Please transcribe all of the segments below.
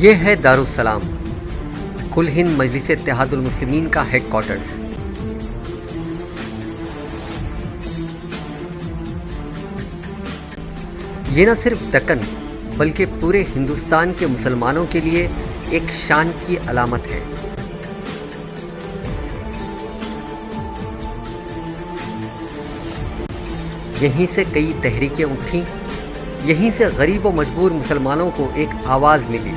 یہ ہے دارالسلام، کل ہند مجلس اتحاد المسلمین کا ہیڈ کوارٹرز۔ یہ نہ صرف دکن بلکہ پورے ہندوستان کے مسلمانوں کے لیے ایک شان کی علامت ہے۔ یہیں سے کئی تحریکیں اٹھیں، یہیں سے غریب و مجبور مسلمانوں کو ایک آواز ملی۔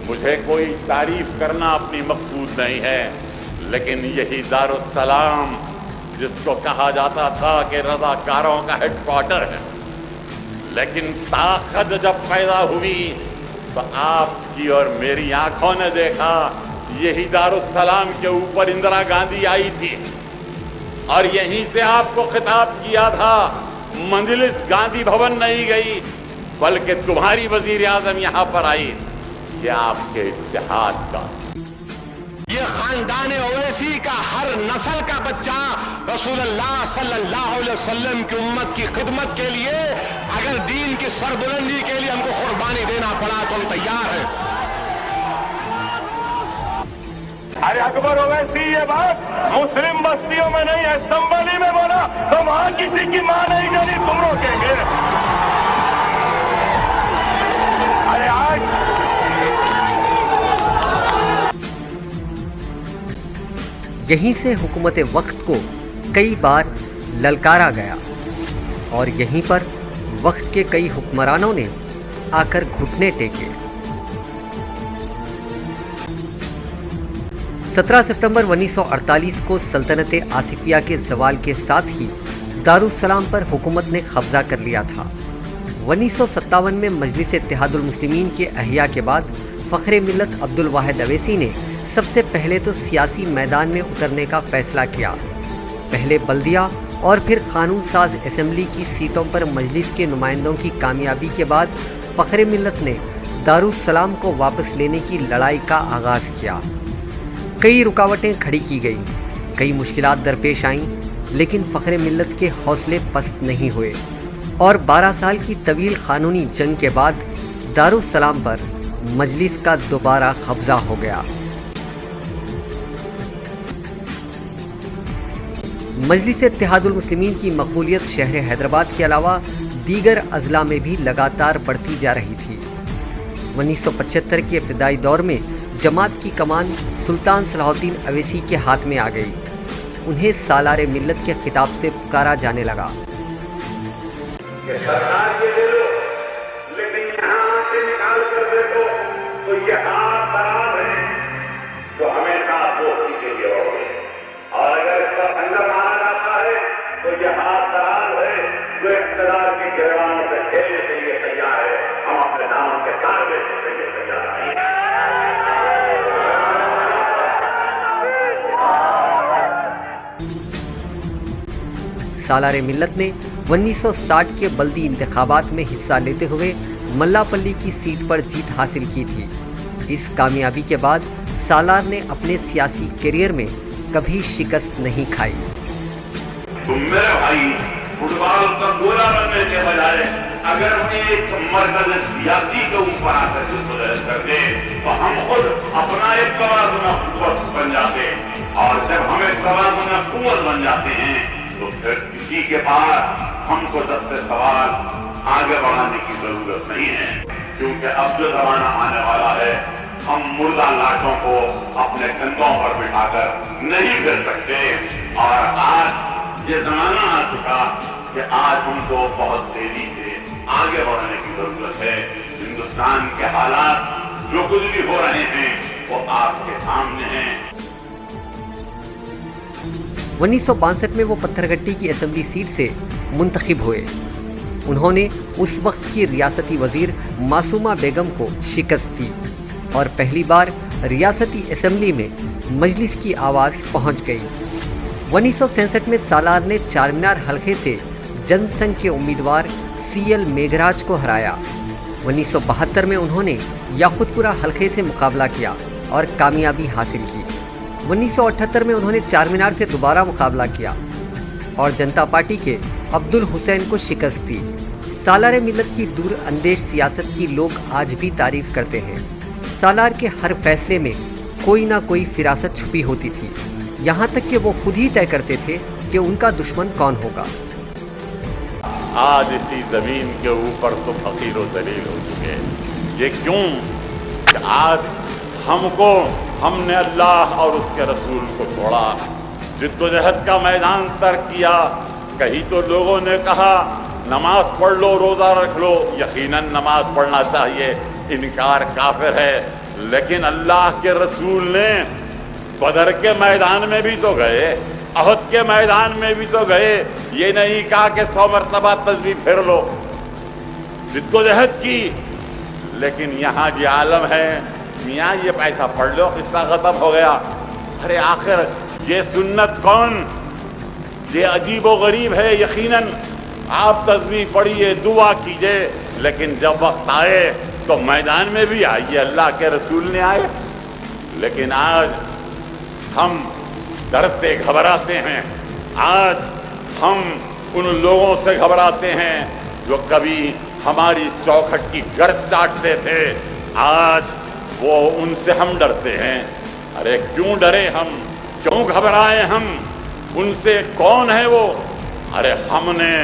مجھے کوئی تعریف کرنا اپنی مقصود نہیں ہے، لیکن یہی دارالسلام جس کو کہا جاتا تھا کہ رضاکاروں کا ہیڈ کوارٹر ہے، لیکن طاقت جب پیدا ہوئی تو آپ کی اور میری آنکھوں نے دیکھا یہی دارالسلام کے اوپر اندرا گاندھی آئی تھی اور یہیں سے آپ کو خطاب کیا تھا۔ مجلس گاندھی بھون نہیں گئی بلکہ تمہاری وزیر اعظم یہاں پر آئی کہ آپ کے اتحاد کا، یہ خاندان اویسی کا ہر نسل کا بچہ رسول اللہ صلی اللہ علیہ وسلم کی امت کی خدمت کے لیے اگر دین کی سربلندی کے لیے ہم کو قربانی دینا پڑا تو ہم تیار ہیں۔ ارے اکبر اویسی یہ بات مسلم بستیوں میں نہیں، اسمبلی میں بولا تو وہاں کسی کی ماں نہیں جانی، تم روکیں گے؟ ارے آج یہیں سے حکومت وقت کو کئی بار للکارا گیا اور یہیں پر وقت کے کئی حکمرانوں نے آ کر گھٹنے ٹیکے۔ 17 سپتمبر 1948 کو سلطنت آصفیہ کے زوال کے ساتھ ہی دارالسلام پر حکومت نے قبضہ کر لیا تھا۔ 1957 میں مجلس اتحاد المسلمین کے احیاء کے بعد فخر ملت عبدالواحد اویسی نے سب سے پہلے تو سیاسی میدان میں اترنے کا فیصلہ کیا۔ پہلے بلدیہ اور پھر قانون ساز اسمبلی کی سیٹوں پر مجلس کے نمائندوں کی کامیابی کے بعد فخر ملت نے دارالسلام کو واپس لینے کی لڑائی کا آغاز کیا۔ کئی رکاوٹیں کھڑی کی گئیں، کئی مشکلات درپیش آئیں، لیکن فخر ملت کے حوصلے پست نہیں ہوئے اور 12 سال کی طویل قانونی جنگ کے بعد دارالسلام پر مجلس کا دوبارہ قبضہ ہو گیا۔ مجلس اتحاد المسلمین کی مقبولیت شہر حیدرآباد کے علاوہ دیگر اضلاع میں بھی لگاتار بڑھتی جا رہی تھی۔ 1975 کے ابتدائی دور میں جماعت کی کمان سلطان صلاح الدین اویسی کے ہاتھ میں آ گئی۔ انہیں سالار ملت کے خطاب سے پکارا جانے لگا۔ کہ سرکار یہ دے دو، لیکن یہاں سے نکال کر دیکھو تو یہ ہاتھ خراب ہے جو ہمیشہ دوستی کے لیے ہوگی، اور اگر اس کا خنجر مارا جاتا ہے تو یہ ہاتھ خراب ہے جو اقتدار کی گریبانوں سے کھیلنے کے لیے تیار ہے۔ ہم اپنے نام کے تار بیچنے کے لیے تیار نہیں ہیں۔ سالار ملت نے 1960 کے بلدی انتخابات میں حصہ لیتے ہوئے ملا پلی کی سیٹ پر جیت حاصل کی تھی۔ اس کامیابی کے بعد سالار نے اپنے سیاسی کیریئر میں کبھی شکست نہیں کھائی۔ تم میرے بھائی فٹ بال کا گولا بننے کے بجائے اگر ایک مرکز سیاسی کے اوپر آ کر گزر کر دے تو ہم خود اپنا ایک توازن قوت بن جاتے، اور جب ہم ایک توازن قوت بن جاتے ہیں تو پھر کسی کے پاس ہم کو دستے سوال آگے بڑھانے کی ضرورت نہیں ہے، کیونکہ اب جو زمانہ آنے والا ہے ہم مردہ لاٹوں کو اپنے کندھوں پر بٹھا کر نہیں پھر سکتے، اور آج یہ زمانہ آ چکا کہ آج ہم کو بہت تیزی سے آگے بڑھنے کی ضرورت ہے۔ ہندوستان کے حالات جو کچھ بھی ہو رہے ہیں وہ آپ کے سامنے ہیں۔ 1962 میں وہ پتھر گٹی کی اسمبلی سیٹ سے منتخب ہوئے۔ انہوں نے اس وقت کی ریاستی وزیر معصومہ بیگم کو شکست دی اور پہلی بار ریاستی اسمبلی میں مجلس کی آواز پہنچ گئی۔ 1967 میں سالار نے چار مینار حلقے سے جن سنگھ کے امیدوار سی ایل میگھراج کو ہرایا۔ 1972 میں انہوں نے یاقوت پورہ حلقے سے مقابلہ کیا اور کامیابی حاصل کی۔ 1978 میں انہوں نے چار مینار سے دوبارہ مقابلہ کیا۔ اور جنتا پارٹی کے عبد الحسین کو شکست دی۔ سالار ملت کی دور اندیش سیاست کی لوگ آج بھی تعریف کرتے ہیں۔ سالار کے ہر فیصلے میں کوئی نہ کوئی فراست چھپی ہوتی تھی، یہاں تک کہ وہ خود ہی طے کرتے تھے کہ ان کا دشمن کون ہوگا۔ آج اسی زمین کے اوپر تو فقیر و ذلیل ہو چکے، یہ کیوں کہ آج ہم نے اللہ اور اس کے رسول کو چھوڑا، جد و جہد کا میدان ترک کیا۔ کہیں تو لوگوں نے کہا نماز پڑھ لو، روزہ رکھ لو، یقیناً نماز پڑھنا چاہیے، انکار کافر ہے، لیکن اللہ کے رسول نے بدر کے میدان میں بھی تو گئے، احد کے میدان میں بھی تو گئے، یہ نہیں کہا کہ 100 مرتبہ تسبیح پھیر لو، جد و جہد کی۔ لیکن یہاں یہ عالم ہے، میاں یہ پیسہ پڑھ لو، قصہ ختم ہو گیا۔ ارے آخر یہ سنت کون؟ یہ عجیب و غریب ہے۔ یقیناً آپ تسبیح پڑھیے، دعا کیجئے، لیکن جب وقت آئے تو میدان میں بھی آئیے، اللہ کے رسول نے آئے۔ لیکن آج ہم ڈرتے گھبراتے ہیں، آج ہم ان لوگوں سے گھبراتے ہیں جو کبھی ہماری چوکھٹ کی گرد چاٹتے تھے، آج وہ ان سے ہم ڈرتے ہیں۔ ارے کیوں ڈرے ہم؟ کیوں گھبرائے ہم؟ ان سے کون ہے وہ؟ ارے ہم نے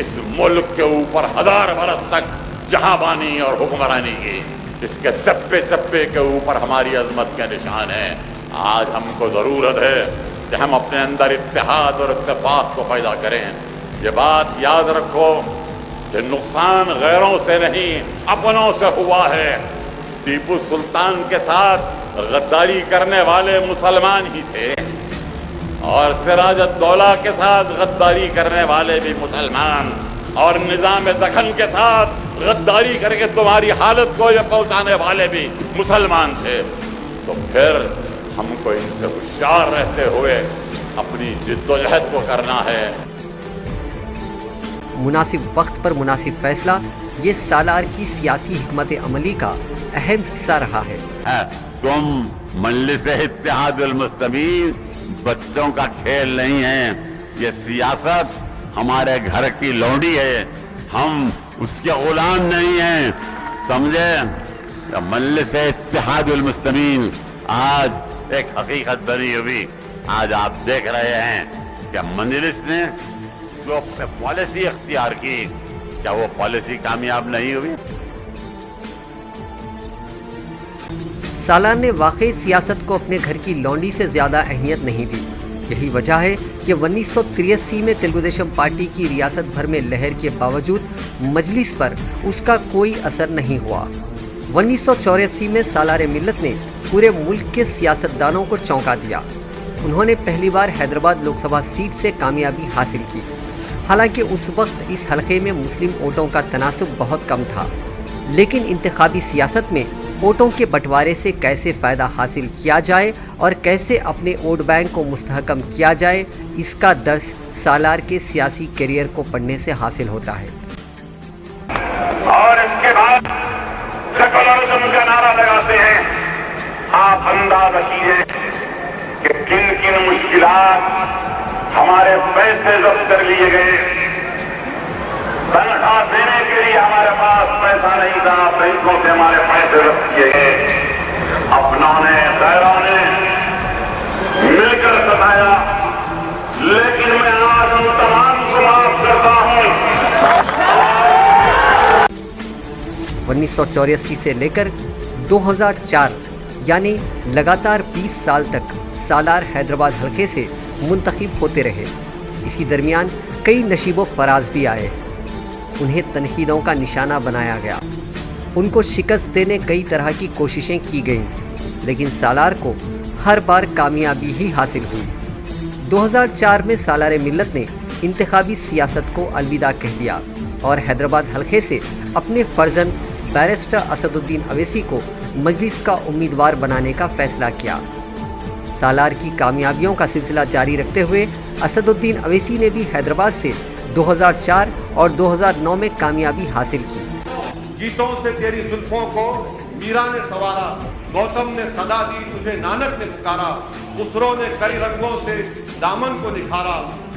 اس ملک کے اوپر 1000 برس تک جہاں بانی اور حکمرانی کی، اس کے چپے چپے کے اوپر ہماری عظمت کے نشان ہیں۔ آج ہم کو ضرورت ہے کہ ہم اپنے اندر اتحاد اور اتفاق کو پیدا کریں۔ یہ بات یاد رکھو کہ نقصان غیروں سے نہیں، اپنوں سے ہوا ہے۔ ٹیپو سلطان کے ساتھ غداری کرنے والے مسلمان ہی تھے، اور سراج الدولہ کے ساتھ غداری کرنے والے بھی مسلمان، اور نظام دکن کے ساتھ غداری کر کے تمہاری حالت کو یہ پہنچانے والے بھی مسلمان تھے۔ تو پھر ہم کو ان سے ہوشیار رہتے ہوئے اپنی جد و جہد کو کرنا ہے۔ مناسب وقت پر مناسب فیصلہ، یہ سالار کی سیاسی حکمت عملی کا اہم حصہ رہا ہے۔ تم مجلس اتحاد المسلمین بچوں کا کھیل نہیں ہے، یہ سیاست ہمارے گھر کی لونڈی ہے، ہم اس کے غلام نہیں ہیں، سمجھے؟ مجلس اتحاد المسلمین آج ایک حقیقت بنی ہوئی۔ آج آپ دیکھ رہے ہیں کہ مجلس نے جو پالیسی اختیار کی، کیا وہ پالیسی کامیاب نہیں ہوئی؟ سالار نے واقعی سیاست کو اپنے گھر کی لونڈی سے زیادہ اہمیت نہیں دی۔ یہی وجہ ہے کہ 1983 میں تلگو دیشم پارٹی کی ریاست بھر میں لہر کے باوجود مجلس پر اس کا کوئی اثر نہیں ہوا۔ 1984 میں سالار ملت نے پورے ملک کے سیاستدانوں کو چونکا دیا۔ انہوں نے پہلی بار حیدرآباد لوک سبھا سیٹ سے کامیابی حاصل کی۔ حالانکہ اس وقت اس حلقے میں مسلم ووٹوں کا تناسب بہت کم تھا، لیکن انتخابی سیاست میں ووٹوں کے بٹوارے سے کیسے فائدہ حاصل کیا جائے اور کیسے اپنے ووٹ بینک کو مستحکم کیا جائے، اس کا درس سالار کے سیاسی کیریئر کو پڑھنے سے حاصل ہوتا ہے۔ اور اس کے بعد سیکولرزم کا نعرہ لگاتے ہیں۔ آپ اندازہ کیجیے کہ کن کن مشکلات، ہمارے پیسے ضبط کر لیے گئے، تنخواہ دینے کے لیے ہمارے پاس پیسہ نہیں تھا، بینکوں سے ہمارے پیسے ضبط کیے گئے، اپنوں نے غیروں نے مل کر ستایا، لیکن میں آج ان تمام کو معاف کرتا ہوں۔ 1984 سے لے کر 2004 یعنی لگاتار 20 سال تک سالار حیدرآباد حلقے سے منتخب ہوتے رہے۔ اسی درمیان کئی نشیب و فراز بھی آئے، انہیں تنقیدوں کا نشانہ بنایا گیا، ان کو شکست دینے کئی طرح کی کوششیں کی گئیں، لیکن سالار کو ہر بار کامیابی ہی حاصل ہوئی۔ 2004 میں سالار ملت نے انتخابی سیاست کو الوداع کہہ دیا اور حیدرآباد حلقے سے اپنے فرزند بیرسٹر اسد الدین اویسی کو مجلس کا امیدوار بنانے کا فیصلہ کیا۔ سالار کی کامیابیوں کا سلسلہ جاری رکھتے ہوئے اسد الدین اویسی نے بھی حیدرآباد سے 2004 اور 2009 میں کامیابی حاصل کی۔ گیتوں سے تیری زلفوں کو میرا نے سوارا، گوتم نے صدا دی تجھے نانک نے پکارا، خسرو نے کئی رنگوں سے دامن کو نکھارا،